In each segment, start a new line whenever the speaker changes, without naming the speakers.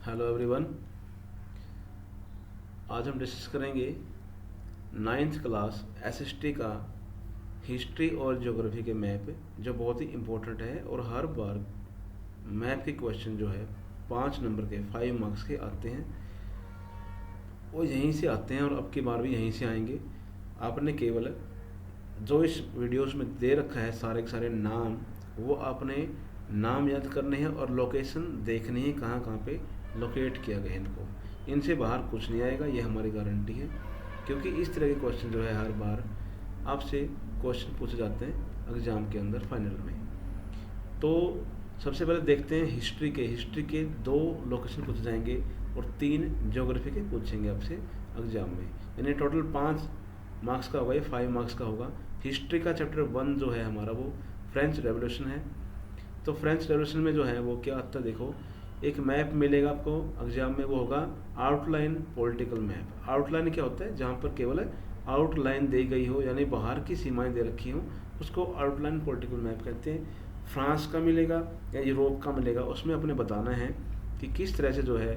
Hello everyone. आज हम discuss करेंगे नाइन्थ क्लास एसएसटी का हिस्ट्री और ज्योग्राफी के मैप, जो बहुत ही इम्पोर्टेंट है और हर बार मैप के क्वेश्चन जो है 5 नंबर के 5 मार्क्स के आते हैं। वो यहीं से आते हैं और अब की बार भी यहीं से आएंगे। आपने केवल जो इस वीडियोस में दे रखा है सारे के सारे नाम, वो आपने नाम याद करने हैं और लोकेशन देखनी है कहाँ कहाँ पे लोकेट किया गया इनको। इनसे बाहर कुछ नहीं आएगा, ये हमारी गारंटी है, क्योंकि इस तरह के क्वेश्चन जो है हर बार आपसे क्वेश्चन पूछे जाते हैं एग्ज़ाम के अंदर फाइनल में। तो सबसे पहले देखते हैं हिस्ट्री के 2 लोकेशन पूछे जाएंगे और 3 ज्योग्राफी के पूछेंगे आपसे एग्ज़ाम में, यानी टोटल 5 मार्क्स का होगा, ये 5 मार्क्स का होगा। हिस्ट्री का चैप्टर 1 जो है हमारा वो फ्रेंच रेवोल्यूशन है। तो फ्रेंच रेवोल्यूशन में जो है वो क्या आता है, देखो एक मैप मिलेगा आपको एग्जाम में, वो होगा आउटलाइन पॉलिटिकल मैप। आउटलाइन क्या होता है, जहाँ पर केवल आउटलाइन दी गई हो, यानी बाहर की सीमाएं दे रखी हो, उसको आउटलाइन पॉलिटिकल मैप कहते हैं। फ्रांस का मिलेगा या यूरोप का मिलेगा, उसमें अपने बताना है कि किस तरह से जो है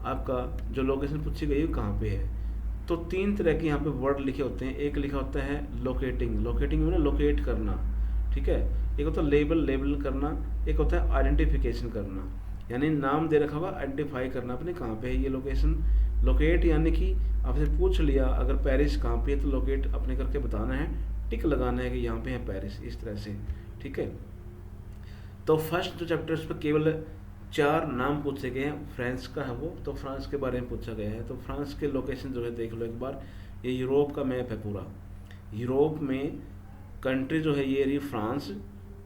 आपका जो लोकेशन पूछी गई है कहाँ पे है। तो 3 तरह के यहाँ पे वर्ड लिखे होते हैं। एक लिखा होता है लोकेटिंग, लोकेटिंग में लोकेट करना, ठीक है। एक होता है लेबल करना, एक होता है आइडेंटिफिकेशन करना, यानी नाम दे रखा होगा, आइडेंटिफाई करना अपने कहाँ पे है ये लोकेशन। लोकेट यानी कि आपसे पूछ लिया अगर पेरिस कहाँ पे है तो लोकेट अपने करके बताना है, टिक लगाना है कि यहाँ पे है पेरिस, इस तरह से, ठीक है। तो फर्स्ट जो चैप्टर उस पर केवल 4 नाम पूछे गए हैं। फ्रांस का है वो, तो फ्रांस के बारे में पूछा गया है। तो फ्रांस के लोकेशन जो है देख लो एक बार, ये यूरोप का मैप है पूरा। यूरोप में कंट्री जो है ये रही फ्रांस।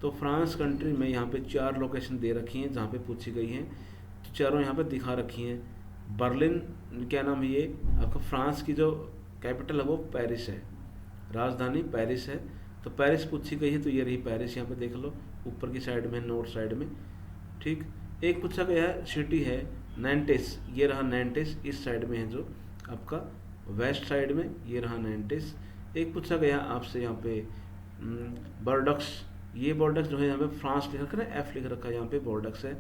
तो फ्रांस कंट्री में यहाँ पे 4 लोकेशन दे रखी हैं जहाँ पे पूछी गई हैं, तो चारों यहाँ पे दिखा रखी हैं। बर्लिन, क्या नाम है ये आपका, फ्रांस की जो कैपिटल है वो पेरिस है, राजधानी पेरिस है। तो पेरिस पूछी गई है, तो ये रही पेरिस, यहाँ पे देख लो ऊपर की साइड में, नॉर्थ साइड में, ठीक। एक पूछा गया है सिटी है नैंटिस, ये रहा नैंटिस, इस साइड में है जो आपका वेस्ट साइड में, ये रहा नैंटिस। एक पूछा गया आपसे यहाँ पे बॉर्डक्स, ये बॉर्डक्स जो है यहाँ पे फ्रांस लिख रखा है ना, एफ लिख रखा है, यहाँ पे बॉर्डक्स है।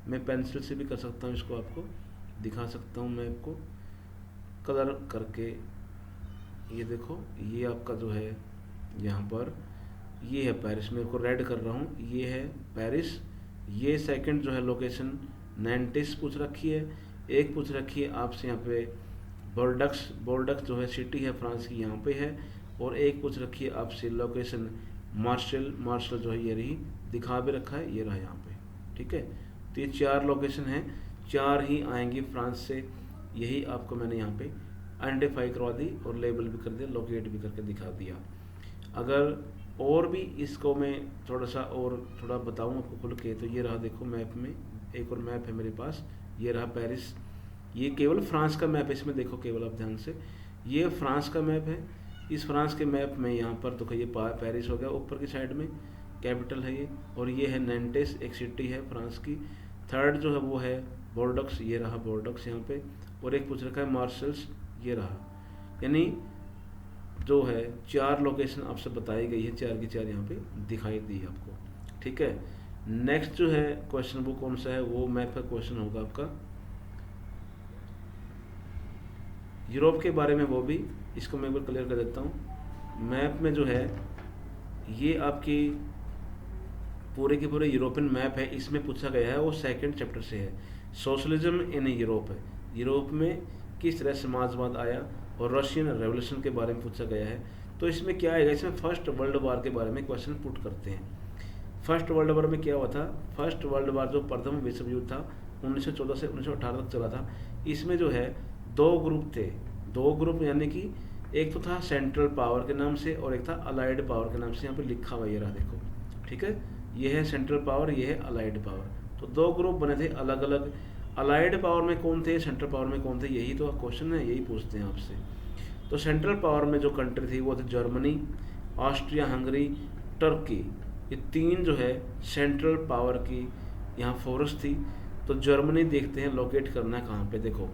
मैं पेंसिल से भी कर सकता हूँ, इसको आपको दिखा सकता हूँ मैं आपको कलर करके। ये देखो, ये आपका जो है यहाँ पर ये है पेरिस, मेरे को रेड कर रहा हूँ, ये है पेरिस। ये सेकंड जो है लोकेशन नैंटिस पूछ रखी है। एक पूछ रखी है आपसे यहाँ पे बोर्डक्स, बोर्डक्स जो है सिटी है फ्रांस की, यहाँ पे है। और एक पूछ रखी है आपसे लोकेशन मार्शल, मार्शल जो है ये रही, दिखा भी रखा है, ये रहा यहाँ पे, ठीक है। तो ये 4 लोकेशन हैं, 4 ही आएंगी फ्रांस से, यही आपको मैंने यहाँ पे आइडेंटिफाई करवा दी और लेबल भी कर दिया, लोकेट भी करके दिखा दिया। अगर और भी इसको मैं थोड़ा बताऊँ आपको खुल के, तो ये रहा देखो मैप में, एक और मैप है मेरे पास, ये रहा पेरिस। ये केवल फ्रांस का मैप है, इसमें देखो केवल आप ध्यान से, ये फ्रांस का मैप है। इस फ्रांस के मैप में यहाँ पर तो ये पेरिस हो गया ऊपर की साइड में, कैपिटल है ये। और ये है नैंटिस, एक सिटी है फ्रांस की। थर्ड जो है वो है बोर्डक्स, ये रहा बोर्डक्स यहाँ पे। और एक पूछ रखा है मार्शल्स, ये रहा। यानी जो है 4 लोकेशन आपसे बताई गई है, 4 की 4 यहाँ पे दिखाई दी आपको, ठीक है। नेक्स्ट जो है क्वेश्चन वो कौन सा है, वो मैप का क्वेश्चन होगा आपका यूरोप के बारे में, वो भी इसको मैं एक बार क्लियर कर देता हूँ। मैप में जो है ये आपकी पूरे के पूरे यूरोपियन मैप है, इसमें पूछा गया है वो सेकंड चैप्टर से है, सोशलिज्म इन यूरोप है, यूरोप में किस तरह समाजवाद आया, और रशियन रेवोल्यूशन के बारे में पूछा गया है। तो इसमें क्या आएगा, इसमें फर्स्ट वर्ल्ड वार के बारे में क्वेश्चन पुट करते हैं। फर्स्ट वर्ल्ड वार में क्या हुआ था, फर्स्ट वर्ल्ड वार जो प्रथम विश्व युद्ध था 1914 से 1918 तक चला था। इसमें जो है 2 ग्रुप थे, 2 ग्रुप, यानी कि एक तो था सेंट्रल पावर के नाम से और एक था अलाइड पावर के नाम से, यहाँ पे लिखा हुआ ये रहा देखो, ठीक है। ये है सेंट्रल पावर, ये है अलाइड पावर। तो 2 ग्रुप बने थे अलग अलग। अलाइड पावर में कौन थे, सेंट्रल पावर में कौन थे, यही तो क्वेश्चन है, यही पूछते हैं आपसे। तो सेंट्रल पावर में जो कंट्री थी वो थी जर्मनी, ऑस्ट्रिया हंगरी, टर्की। ये 3 जो है सेंट्रल पावर की यहाँ फोर्स थी। तो जर्मनी देखते हैं लोकेट करना है कहाँ पे, देखो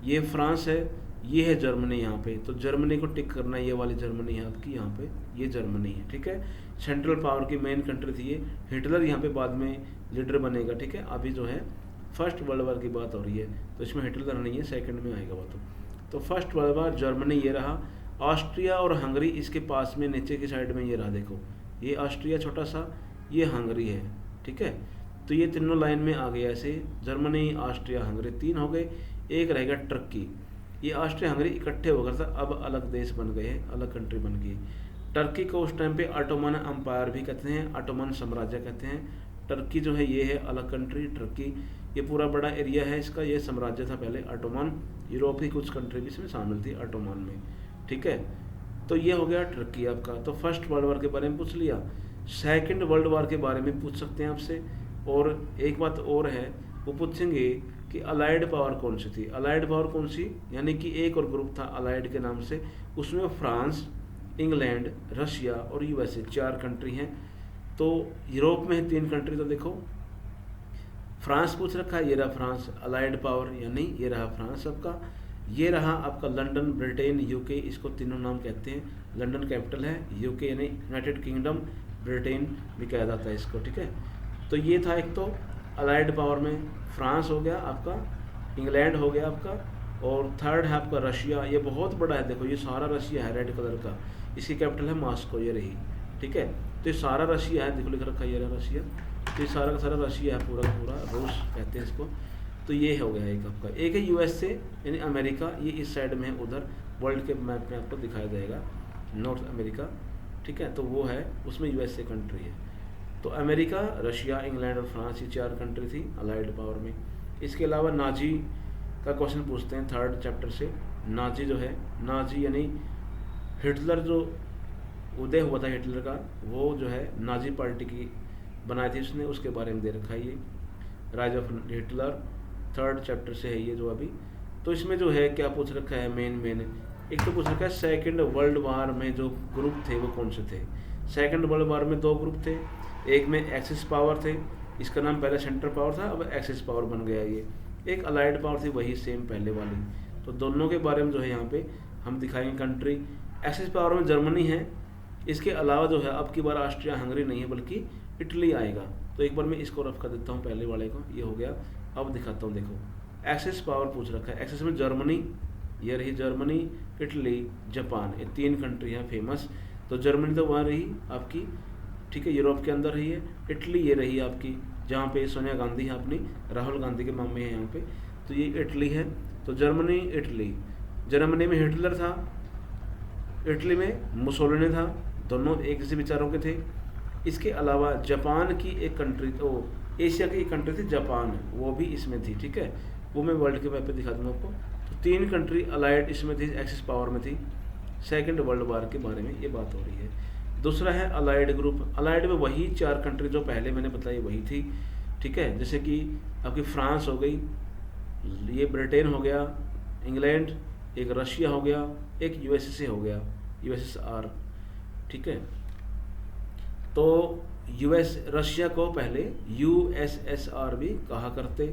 ये फ्रांस है, ये है जर्मनी यहाँ पे, तो जर्मनी को टिक करना है, ये वाली जर्मनी है आपकी, यहाँ पे ये जर्मनी है, ठीक है। सेंट्रल पावर की मेन कंट्री थी ये। हिटलर यहाँ पे बाद में लीडर बनेगा, ठीक है। अभी जो है फर्स्ट वर्ल्ड वार की बात हो रही है, तो इसमें हिटलर नहीं है, सेकंड में आएगा वो तो फर्स्ट वर्ल्ड वार जर्मनी ये रहा, ऑस्ट्रिया और हंगरी इसके पास में नीचे की साइड में ये रहा, देखो ये ऑस्ट्रिया छोटा सा, ये हंगरी है, ठीक है। तो ये तीनों लाइन में आ गया ऐसे, जर्मनी ऑस्ट्रिया हंगरी 3 हो गए। एक रहेगा टर्की, ये ऑस्ट्रिया हंगरी इकट्ठे हो गए था, अब अलग देश बन गए, अलग कंट्री बन गई। टर्की को उस टाइम पे ऑटोमन अम्पायर भी कहते हैं, ऑटोमन साम्राज्य कहते हैं। टर्की जो है ये है अलग कंट्री, टर्की ये पूरा बड़ा एरिया है इसका, ये साम्राज्य था पहले ऑटोमन, यूरोप की कुछ कंट्री भी इसमें शामिल थी ऑटोमन में, ठीक है। तो ये हो गया टर्की आपका। तो फर्स्ट वर्ल्ड वार के बारे में पूछ लिया। सेकंड वर्ल्ड वार के बारे में पूछ सकते हैं आपसे, और एक बात और है, वो पूछेंगे कि अलाइड पावर कौन सी थी। अलाइड पावर कौन सी, यानी कि एक और ग्रुप था अलाइड के नाम से, उसमें फ्रांस, इंग्लैंड, रशिया और यूएसए 4 कंट्री हैं। तो यूरोप में 3 कंट्री, तो देखो फ्रांस पूछ रखा है, ये रहा फ्रांस अलाइड पावर, यानी ये रहा फ्रांस आपका। ये रहा आपका लंदन, ब्रिटेन, यूके, इसको तीनों नाम कहते हैं। लंदन कैपिटल है, यूके यानी यूनाइटेड किंगडम, ब्रिटेन भी कहा जाता है इसको, ठीक है। तो ये था एक तो अलाइड पावर में फ्रांस हो गया आपका, इंग्लैंड हो गया आपका, और थर्ड है आपका रशिया। ये बहुत बड़ा है, देखो ये सारा रशिया है रेड कलर का, इसकी कैपिटल है मॉस्को, ये रही, ठीक है। तो ये सारा रशिया है, देखो लिख रखा है ये रहा रशिया, तो ये सारा का सारा रशिया है, पूरा का पूरा रूस कहते हैं इसको। तो ये हो गया एक आपका। एक है यूएसए यानी अमेरिका, ये इस साइड में है, उधर वर्ल्ड के मैप में आपको दिखाया जाएगा नॉर्थ अमेरिका, ठीक है। तो वो है, उसमें यूएसए कंट्री है। तो अमेरिका, रशिया, इंग्लैंड और फ्रांस, ये 4 कंट्री थी अलाइड पावर में। इसके अलावा नाजी का क्वेश्चन पूछते हैं 3rd चैप्टर से। नाजी जो है, नाजी यानी हिटलर, जो उदय हुआ था हिटलर का, वो जो है नाजी पार्टी की बनाई थी उसने, उसके बारे में दे रखा है ये rise of Hitler, 3rd chapter से है ये जो अभी। तो इसमें जो है क्या पूछ रखा है, मेन एक तो पूछ रखा है सेकंड वर्ल्ड वार में जो ग्रुप थे वो कौन से थे। सेकंड वर्ल्ड वार में 2 ग्रुप थे, एक में एक्सिस पावर थे, इसका नाम पहले सेंटर पावर था, अब एक्सिस पावर बन गया ये। एक अलाइड पावर थी, वही सेम पहले वाली। तो दोनों के बारे में जो है यहाँ पे हम दिखाएंगे कंट्री। एक्सिस पावर में जर्मनी है, इसके अलावा जो है अब की बार ऑस्ट्रिया हंगरी नहीं है बल्कि इटली आएगा। तो एक बार मैं इसको रफ कर देता हूँ पहले वाले को, ये हो गया। अब दिखाता हूँ, देखो एक्सिस पावर पूछ रखा है। एक्सिस में जर्मनी, ये रही जर्मनी, इटली, जापान, ये 3 कंट्री हैं फेमस। तो जर्मनी तो वहाँ रही आपकी, ठीक है, यूरोप के अंदर रही है। इटली ये रही आपकी, जहाँ पे सोनिया गांधी है अपनी, राहुल गांधी के मामे हैं यहाँ पे, तो ये इटली है। तो जर्मनी, इटली, जर्मनी में हिटलर था, इटली में मुसोलिनी था, दोनों एक जैसे विचारों के थे। इसके अलावा जापान की एक कंट्री, तो एशिया की एक कंट्री थी जापान, वो भी इसमें थी, ठीक है। वो मैं वर्ल्ड के मैप पे दिखा दूँगा आपको। तो 3 कंट्री अलाइड इसमें थी, एक्सिस पावर में थी। सेकेंड वर्ल्ड वार के बारे में ये बात हो रही है। दूसरा है अलाइड ग्रुप। अलाइड में वही 4 कंट्री जो पहले मैंने बताई वही थी, ठीक है। जैसे कि आपकी फ्रांस हो गई, ये ब्रिटेन हो गया, इंग्लैंड, एक रशिया हो गया, एक यूएसए हो गया, यूएसएसआर, ठीक है। तो रशिया को पहले यूएसएसआर भी कहा करते,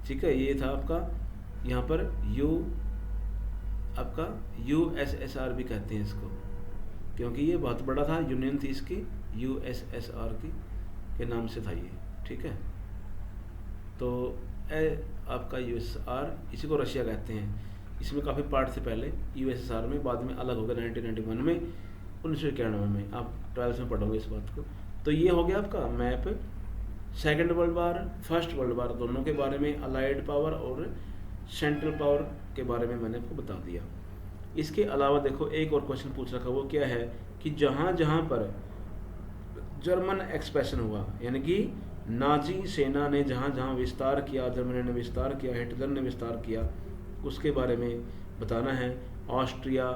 ठीक है। ये था आपका यहाँ पर आपका यूएसएसआर भी कहते हैं इसको, क्योंकि ये बहुत बड़ा था, यूनियन थी इसकी, यूएसएसआर की के नाम से था ये, ठीक है। तो आपका यूएसएसआर, इसी को रशिया कहते हैं। इसमें काफ़ी पार्ट थे पहले यूएसएसआर में, बाद में अलग हो गया 1991 में, 1991 में। आप 12th में पढ़ोगे इस बात को। तो ये हो गया आपका map second world war, first world war, दोनों के बारे में, अलाइड पावर और सेंट्रल पावर के बारे में मैंने आपको बता दिया। इसके अलावा देखो एक और क्वेश्चन पूछ रखा, वो क्या है कि जहाँ जहाँ पर जर्मन एक्सपेंशन हुआ, यानी कि नाजी सेना ने जहाँ जहाँ विस्तार किया, जर्मनी ने विस्तार किया, हिटलर ने विस्तार किया, उसके बारे में बताना है। Austria,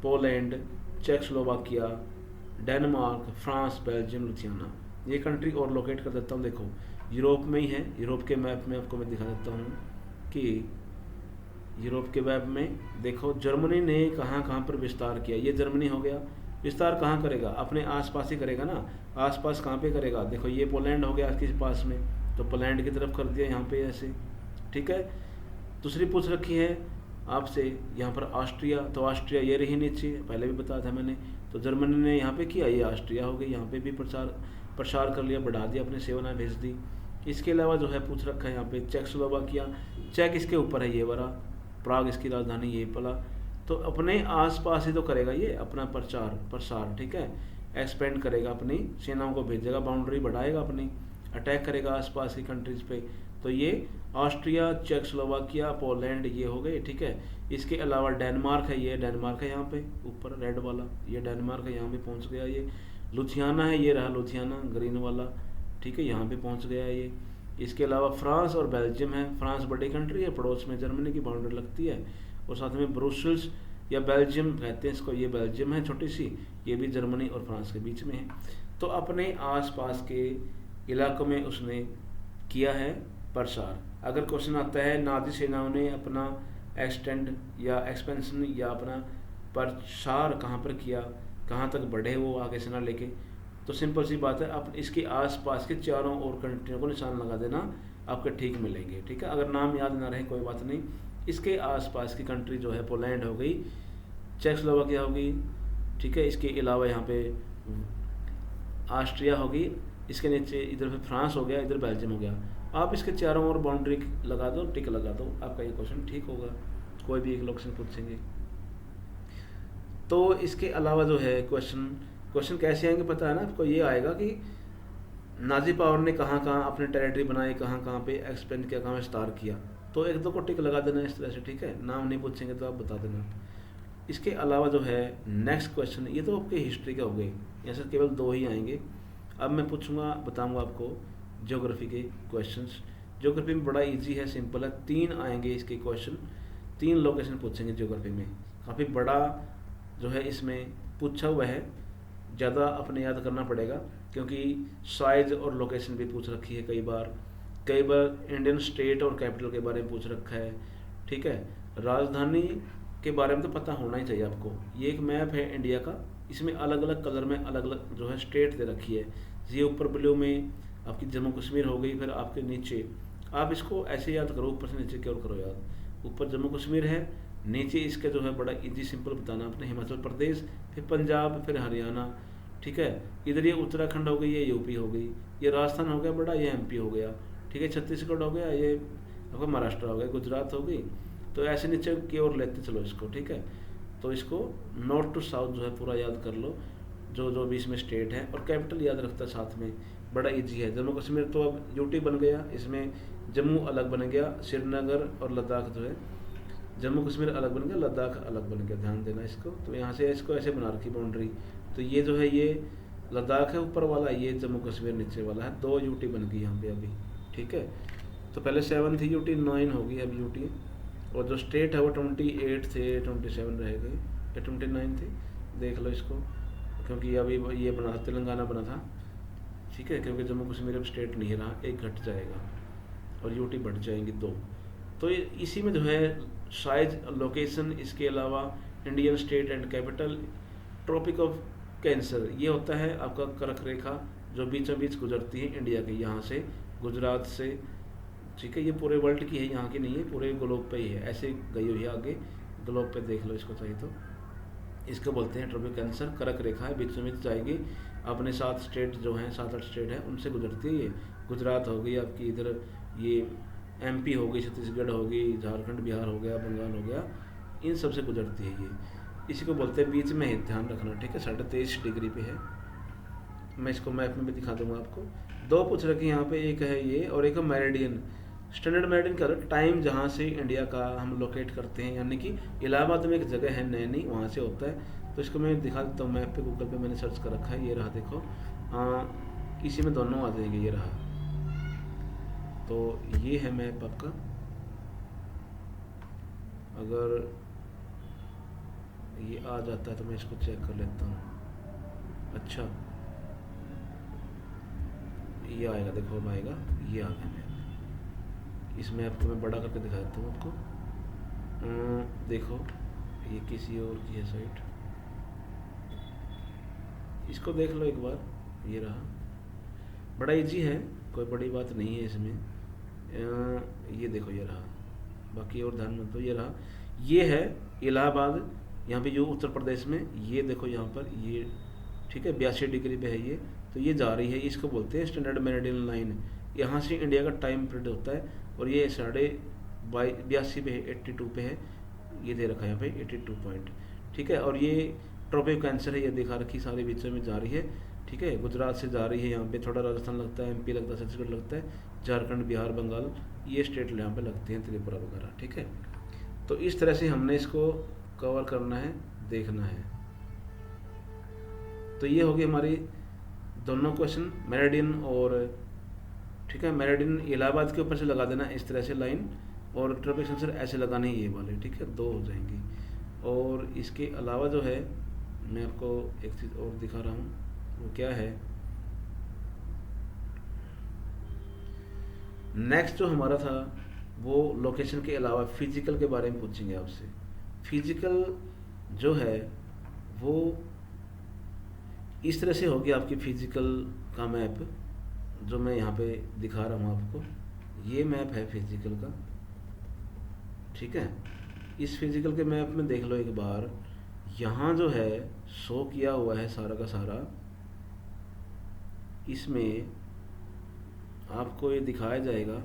Poland, Czechoslovakia, Denmark, France, Belgium, Lithuania, ये कंट्री और लोकेट कर देता हूँ। देखो यूरोप में ही है, यूरोप के मैप में आपको मैं दिखा देता हूँ कि यूरोप के मैप में देखो जर्मनी ने कहाँ कहाँ पर विस्तार किया। ये जर्मनी हो गया, विस्तार कहाँ करेगा, अपने आसपास ही करेगा ना। आसपास कहाँ पे करेगा, देखो ये पोलैंड हो गया इसके पास में, तो पोलैंड की तरफ कर दिया यहाँ पे ऐसे, ठीक है। दूसरी पूछ रखी है आपसे यहाँ पर ऑस्ट्रिया, तो ऑस्ट्रिया ये रही नीचे, पहले भी बताया था मैंने। तो जर्मनी ने यहाँ पे किया, ये ऑस्ट्रिया हो गई, यहाँ पे भी प्रसार कर लिया, बढ़ा दिया, अपनी सेनाएं भेज दी। इसके अलावा जो है पूछ रखा है यहाँ पे चेकोस्लोवाकिया, चेक इसके ऊपर है ये वाला, प्राग इसकी राजधानी ये पला। तो अपने आसपास ही तो करेगा ये अपना प्रसार, ठीक है, एक्सपेंड करेगा, अपनी सेनाओं को भेजेगा, बाउंड्री बढ़ाएगा, अपनी अटैक करेगा आसपास की कंट्रीज पे। तो ये ऑस्ट्रिया, चेकोस्लोवाकिया, पोलैंड ये हो गए, ठीक है। इसके अलावा डेनमार्क है, ये डेनमार्क है यहाँ पे ऊपर रेड वाला, ये डेनमार्क है, यहाँ पे पहुँच गया ये। लुथियाना है, ये रहा लुथियाना ग्रीन वाला, ठीक है, यहाँ पे पहुँच गया ये। इसके अलावा फ्रांस और बेल्जियम है, फ्रांस बड़ी कंट्री है, पड़ोस में जर्मनी की बाउंड्री लगती है, और साथ में ब्रुसेल्स या बेल्जियम कहते हैं इसको, ये बेल्जियम है छोटी सी, ये भी जर्मनी और फ्रांस के बीच में है। तो अपने आसपास के इलाकों में उसने किया है प्रसार। अगर क्वेश्चन आता है नाज़ी सेनाओं ने अपना एक्सटेंड या एक्सपेंशन या अपना प्रसार कहाँ पर किया, कहाँ तक बढ़े वो आगे सेना लेके, तो सिंपल सी बात है, आप इसके आसपास के चारों ओर कंट्रियों को निशान लगा देना, आपके ठीक मिलेंगे, ठीक है। अगर नाम याद ना रहे कोई बात नहीं, इसके आसपास की कंट्री जो है पोलैंड हो गई, चेकोस्लोवाकिया हो गई, ठीक है, इसके अलावा यहाँ पे ऑस्ट्रिया होगी, इसके नीचे इधर पे फ्रांस हो गया, इधर बेल्जियम हो गया। आप इसके चारों ओर बाउंड्री लगा दो, टिक लगा दो, आपका ये क्वेश्चन ठीक होगा। कोई भी एक क्वेश्चन पूछेंगे। तो इसके अलावा जो है क्वेश्चन कैसे आएंगे पता है ना आपको, ये आएगा कि नाजी पावर ने कहाँ कहाँ अपने टेरिटरी बनाए, कहाँ कहाँ पे एक्सपेंड किया, कहाँ विस्तार किया। तो एक दो को टिक लगा देना इस तरह से, ठीक है। नाम नहीं पूछेंगे तो आप बता देना। इसके अलावा जो है नेक्स्ट क्वेश्चन, ये तो आपके हिस्ट्री के हो गए, यहाँ से केवल 2 ही आएंगे। अब मैं पूछूंगा, बताऊंगा आपको ज्योग्राफी के क्वेश्चंस। ज्योग्राफी में बड़ा इजी है, सिंपल है, 3 आएंगे इसके क्वेश्चन, 3 लोकेशन पूछेंगे ज्योग्राफी में। काफ़ी बड़ा जो है इसमें पूछा हुआ है, ज़्यादा अपने याद करना पड़ेगा, क्योंकि साइज और लोकेशन भी पूछ रखी है कई बार इंडियन स्टेट और कैपिटल के बारे में पूछ रखा है, ठीक है। राजधानी के बारे में तो पता होना ही चाहिए आपको। ये एक मैप है इंडिया का, इसमें अलग अलग कलर में अलग अलग जो है स्टेट दे रखी है। ये ऊपर ब्लू में आपकी जम्मू कश्मीर हो गई, फिर आपके नीचे आप इसको ऐसे याद करो, ऊपर से नीचे की ओर करो याद। ऊपर जम्मू कश्मीर है, नीचे इसके जो है बड़ा इजी सिंपल बताना आपने, हिमाचल प्रदेश, फिर पंजाब, फिर हरियाणा, ठीक है। इधर ये उत्तराखंड हो गई, ये यूपी हो गई, ये राजस्थान हो गया बड़ा, ये एमपी हो गया, ठीक है। छत्तीसगढ़ हो गया, ये आपका महाराष्ट्र हो गया, गुजरात हो गई। तो ऐसे नीचे की ओर लेते चलो इसको, ठीक है। तो इसको नॉर्थ टू साउथ जो है पूरा याद कर लो, जो भी इसमें स्टेट है, और कैपिटल याद रखता साथ में, बड़ा इजी है। जम्मू कश्मीर तो अब यूटी बन गया, इसमें जम्मू अलग बन गया, श्रीनगर और लद्दाख जो है, जम्मू कश्मीर अलग बन गया, लद्दाख अलग बन गया, ध्यान देना इसको। तो यहाँ से इसको ऐसे बना रखी बाउंड्री, तो ये जो है ये लद्दाख है ऊपर वाला, ये जम्मू कश्मीर नीचे वाला है, 2 यूटी बन गई यहाँ पे अभी, ठीक है। तो पहले 7 थी यूटी, 9 होगी अब यूटी, और जो स्टेट है वो 28 थे, 27 रह गए, या 29 थे, देख लो इसको, क्योंकि अभी ये बना था, तेलंगाना बना था, ठीक है, क्योंकि जम्मू कश्मीर अब स्टेट नहीं रहा, 1 घट जाएगा और यूटी बढ़ जाएंगी 2। तो इसी में जो है साइज, लोकेशन, इसके अलावा Indian state and capital, tropic of Cancer, ये होता है आपका कर्क रेखा जो बीचों बीच गुजरती है इंडिया के, यहाँ से गुजरात से, ठीक है। ये पूरे वर्ल्ड की है, यहाँ की नहीं है, पूरे ग्लोब पे ही है, ऐसे गई हुई है आगे ग्लोब पे, देख लो इसको चाहिए तो। इसको बोलते हैं ट्रॉपिक कैंसर, कर्क रेखा है, बीचों बीच जाएगी, अपने 7 स्टेट जो हैं, 7-8 स्टेट हैं, उनसे गुजरती है ये। गुजरात हो गई आपकी, इधर ये एमपी हो गई, छत्तीसगढ़ हो गई, झारखंड, बिहार हो गया, बंगाल हो गया, इन सब से गुजरती है ये। इसी को बोलते हैं, बीच में है, ध्यान रखना, ठीक है। 23.5 डिग्री पे है, मैं इसको मैप में भी दिखा दूंगा आपको। 2 पूछ रखे यहाँ पे, एक है ये और एक है मेरिडियन। स्टैंडर्ड मेरिडियन का टाइम जहाँ से इंडिया का हम लोकेट करते हैं, यानी कि इलाहाबाद में एक जगह है नैनी, वहाँ से होता है। तो इसको मैं दिखा देता हूँ मैप पे, गूगल पे मैंने सर्च कर रखा है, ये रहा देखो, इसी में दोनों आ जाएंगे, ये रहा। तो ये है मैप आपका, अगर ये आ जाता है तो मैं इसको चेक कर लेता हूँ। अच्छा, ये आएगा, देखो अब आएगा, ये आ गया मैप। इस मैप को मैं बड़ा करके दिखा देता हूँ आपको, देखो ये किसी और की है साइट, इसको देख लो एक बार, ये रहा, बड़ा इजी है, कोई बड़ी बात नहीं है इसमें। ये देखो ये रहा, बाकी और ध्यान मत दो, ये रहा, ये है इलाहाबाद, यहाँ पे जो उत्तर प्रदेश में, ये देखो यहाँ पर ये, ठीक है, 82 डिग्री पे है ये। तो ये जा रही है, इसको बोलते हैं स्टैंडर्ड मेरिडियन लाइन, यहाँ से इंडिया का टाइम पीरियड होता है, और ये 82 पे है, 82 पे है, ये दे रखा है यहाँ पे 82 पॉइंट, ठीक है। और ये ट्रॉपिक कैंसर है, ये दिखा रखी सारे बीचों में जा रही है, ठीक है। गुजरात से जा रही है, यहाँ पे थोड़ा राजस्थान लगता है, MP लगता है, छत्तीसगढ़ लगता है, झारखंड, बिहार, बंगाल, ये स्टेट यहाँ पे लगते हैं, त्रिपुरा वगैरह, ठीक है। तो इस तरह से हमने इसको कवर करना है, देखना है। तो ये होगी हमारी दोनों क्वेश्चन, मेरिडियन और, ठीक है, मेरिडियन इलाहाबाद के ऊपर से लगा देना इस तरह से लाइन, और ट्रॉपिक सेंसर ऐसे लगाने ये वाले, ठीक है, 2 हो जाएंगी। और इसके अलावा जो है मैं आपको एक चीज़ और दिखा रहा हूँ, वो क्या है, नेक्स्ट जो हमारा था वो लोकेशन के अलावा फिजिकल के बारे में पूछेंगे आपसे। फिजिकल जो है वो इस तरह से होगी आपकी फिजिकल का मैप, जो मैं यहाँ पे दिखा रहा हूँ आपको, ये मैप है फिजिकल का, ठीक है। इस फिजिकल के मैप में देख लो एक बार, यहाँ जो है शो किया हुआ है सारा का सारा, इसमें आपको ये दिखाया जाएगा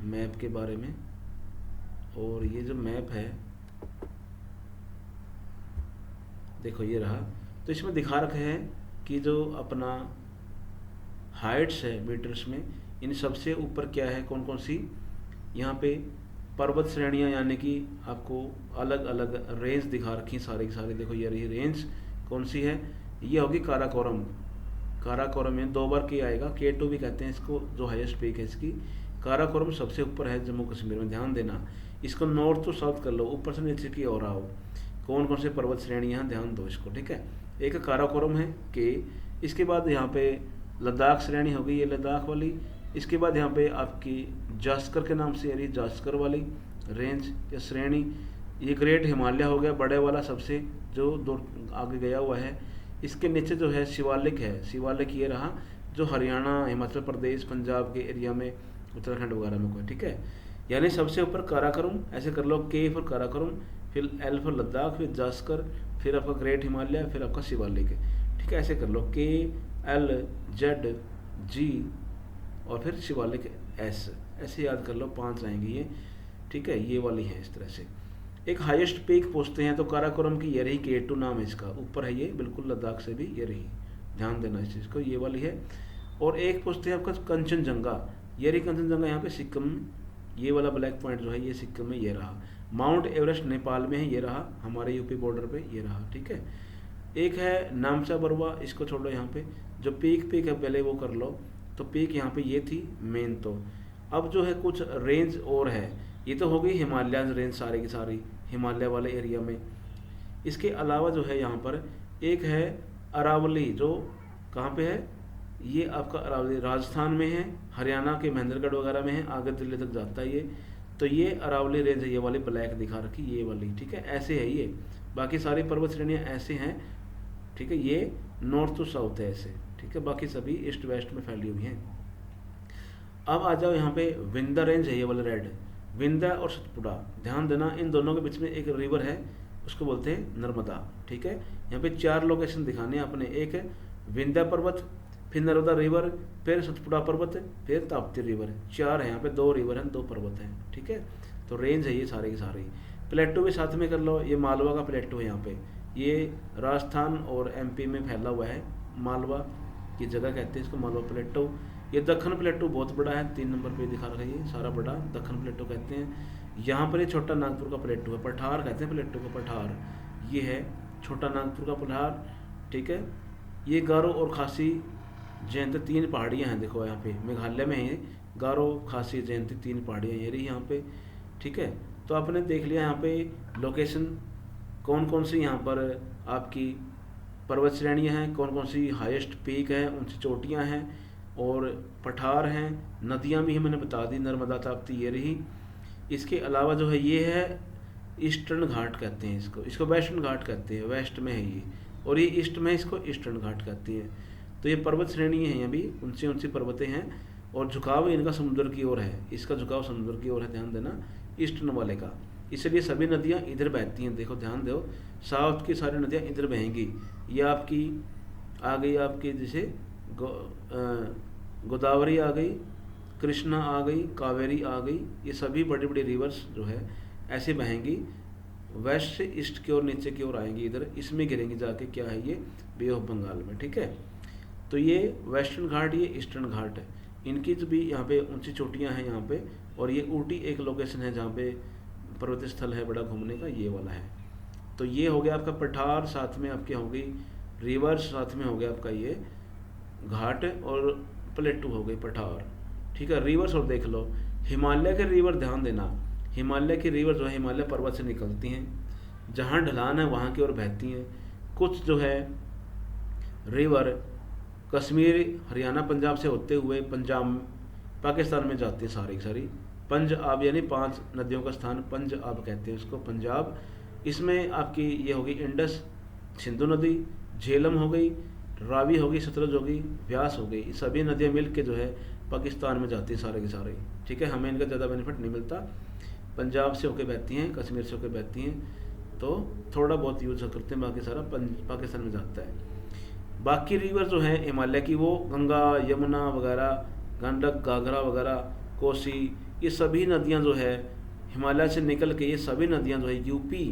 मैप के बारे में। और ये जो मैप है देखो ये रहा, तो इसमें दिखा रखे हैं कि जो अपना हाइट्स है मीटर्स में, इन सबसे ऊपर क्या है, कौन कौन सी यहाँ पे पर्वत श्रेणियाँ, यानी कि आपको अलग अलग रेंज दिखा रखी सारी की सारी। देखो ये रही रेंज, कौन सी है, ये होगी काराकोरम। काराकोरम में 2 बार के आएगा, K2 भी कहते हैं इसको, जो हाईएस्ट पीक है इसकी। काराकोरम सबसे ऊपर है जम्मू कश्मीर में, ध्यान देना। इसको नॉर्थ टू साउथ कर लो, ऊपर से नीचे की ओर आओ, कौन कौन से पर्वत श्रेणियाँ, ध्यान दो इसको, ठीक है। एक काराकोरम है के, इसके बाद यहाँ पे लद्दाख श्रेणी होगी, ये लद्दाख वाली। इसके बाद यहाँ पे आपकी जास्कर के नाम से आ रही, जास्कर वाली रेंज या श्रेणी। ये ग्रेट हिमालय हो गया, बड़े वाला सबसे जो दूर आगे गया हुआ है। इसके नीचे जो है शिवालिक है, शिवालिक ये रहा, जो हरियाणा, हिमाचल प्रदेश, पंजाब के एरिया में, उत्तराखंड वगैरह में कोई, ठीक है। यानी सबसे ऊपर काराकोरम, ऐसे कर लो, के फॉर काराकोरम, फिर एल फॉर लद्दाख, फिर जास्कर, फिर आपका ग्रेट हिमालय, फिर आपका शिवालिक, ठीक है। ऐसे कर लो, KLZG और फिर शिवालिक S, ऐसे याद कर लो, 5 आएंगी ये, ठीक है। ये वाली है इस तरह से। एक हाईएस्ट पीक पूछते हैं तो काराकोरम की ये रही, K2 नाम है इसका, ऊपर है ये बिल्कुल, लद्दाख से भी ये रही, ध्यान देना इस चीज़ को, ये वाली है। और एक पूछते हैं आपका कंचनजंगा, ये रही कंचनजंगा यहाँ पे सिक्किम, ये वाला ब्लैक पॉइंट जो है ये सिक्किम में ये रहा। माउंट एवरेस्ट नेपाल में है, ये रहा हमारे यूपी बॉर्डर पे, ये रहा, ठीक है। एक है नामचा बरवा, इसको छोड़ो, यहाँ पे जो पीक है पहले वो कर लो। तो पीक यहाँ पे ये थी मेन। तो अब जो है कुछ रेंज और है, ये तो हो गई हिमालयन रेंज सारी की सारी, हिमालय वाले एरिया में। इसके अलावा जो है यहाँ पर एक है अरावली, जो कहाँ पे है, ये आपका अरावली राजस्थान में है, हरियाणा के महेंद्रगढ़ वगैरह में है, आगे दिल्ली तक जाता है ये। तो ये अरावली रेंज है, ये वाली ब्लैक दिखा रखी, ये वाली, ठीक है। ऐसे है ये, बाकी सारी पर्वत श्रेणियाँ ऐसे हैं, ठीक है। ये नॉर्थ टू साउथ है ऐसे, ठीक है। बाकी सभी ईस्ट वेस्ट में फैली हुई हैं। अब आ जाओ यहाँ पे विंध्य रेंज है, ये वाला रेड, विंध्य और सतपुड़ा, ध्यान देना। इन दोनों के बीच में एक रिवर है, उसको बोलते हैं नर्मदा, ठीक है। यहाँ पे 4 लोकेशन दिखाने हैं अपने, एक है विंध्य पर्वत, फिर नर्मदा रिवर, फिर सतपुड़ा पर्वत, फिर ताप्ती रिवर। 4 है यहाँ पे, 2 रिवर हैं, 2 पर्वत हैं, ठीक है। तो रेंज है ये सारे की सारी। प्लेटो भी साथ में कर लो, ये मालवा का प्लेटो है यहाँ पे, ये राजस्थान और MP में फैला हुआ है, मालवा की जगह कहते हैं इसको, मालवा प्लेटो। ये दक्खन प्लेटो बहुत बड़ा है, 3 नंबर पे दिखा रखा है, ये सारा बड़ा दक्खन प्लेटो कहते हैं। यहाँ पर ये छोटा नागपुर का प्लेटो है, पठार कहते हैं प्लेटो को, पठार ये है छोटा नागपुर का पठार, ठीक है। ये गारो और खासी जयंती 3 पहाड़ियाँ हैं, देखो यहाँ पे मेघालय में है, गारो खासी जयंती 3 पहाड़ियाँ ये रही यहाँ पे, ठीक है। तो आपने देख लिया यहाँ पे लोकेशन, कौन कौन सी यहाँ पर आपकी पर्वत श्रेणियाँ हैं, कौन कौन सी हाईएस्ट पीक है, ऊंची चोटियाँ हैं, और पठार हैं, नदियाँ भी मैंने बता दी, नर्मदा ताप्ती ये रही। इसके अलावा जो है ये है ईस्टर्न घाट कहते हैं इसको वेस्टर्न घाट कहते हैं, वेस्ट में है ये, और ये ईस्ट में इसको ईस्टर्न घाट कहती हैं। तो ये पर्वत श्रेणी है, अभी ऊंची ऊंची पर्वतें हैं, और झुकाव इनका समुद्र की ओर है, इसका झुकाव समुद्र की ओर है, ध्यान देना ईस्टर्न वाले का। इसलिए सभी नदियाँ इधर बहती हैं, देखो ध्यान दो, साउथ की सारी नदियाँ इधर बहेंगी। ये आपकी आ गई, आपकी जैसे गोदावरी आ गई, कृष्णा आ गई, कावेरी आ गई, ये सभी बड़ी बड़ी रिवर्स जो है ऐसे बहेंगी, वेस्ट से ईस्ट की ओर नीचे की ओर आएंगी, इधर इसमें गिरेंगी जाके, क्या है ये, बे ऑफ बंगाल में, ठीक है। तो ये वेस्टर्न घाट, ये ईस्टर्न घाट है, इनकी जो भी यहाँ पे ऊंची चोटियाँ हैं यहाँ पे, और ये ऊटी एक लोकेशन है जहाँ पे पर्वतीय स्थल है बड़ा घूमने का, ये वाला है। तो ये हो गया आपका पठार, साथ में आपकी हो गई रिवर्स, साथ में हो गया आपका ये घाट, और प्लेटू हो गई पठार, ठीक है। रिवर्स और देख लो, हिमालय के रिवर ध्यान देना, हिमालय की रिवर जो है हिमालय पर्वत से निकलती हैं, जहाँ ढलान है वहाँ की ओर बहती हैं। कुछ जो है रिवर कश्मीर, हरियाणा, पंजाब से होते हुए पंजाब पाकिस्तान में जाती है सारी की सारी। पंजाब यानी 5 नदियों का स्थान पंजाब कहते हैं उसको, पंजाब। इसमें आपकी ये होगी इंडस, सिंधु नदी, झेलम हो गई, रावी होगी, सतलज होगी, व्यास हो गई, ये सभी नदियाँ मिल के जो है पाकिस्तान में जाती हैं सारे के सारे, ठीक है। हमें इनका ज़्यादा बेनिफिट नहीं मिलता, पंजाब से होके बहती हैं, कश्मीर से होके बहती हैं, तो थोड़ा बहुत यूज करते हैं, बाकी सारा पाकिस्तान में जाता है। बाकी रिवर जो है हिमालय की, वो गंगा, यमुना वगैरह, गंडक, घाघरा वगैरह, कोसी, ये सभी नदियां जो है हिमालय से निकल के, ये सभी नदियां जो है यूपी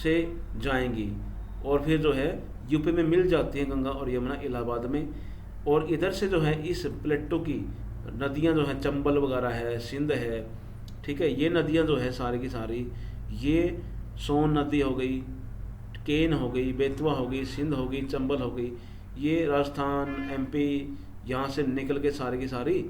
से जाएंगी, और फिर जो है यूपी में मिल जाती हैं गंगा और यमुना इलाहाबाद में। और इधर से जो है इस प्लेटो की नदियां जो हैं, चंबल वगैरह है, सिंध है, ठीक है, ये नदियां जो है सारी की सारी, ये सोन नदी हो गई, केन हो गई, बेतवा हो गई, सिंध हो गई, चंबल हो गई, ये राजस्थान, एमपी, यहाँ से निकल के सारी की सारी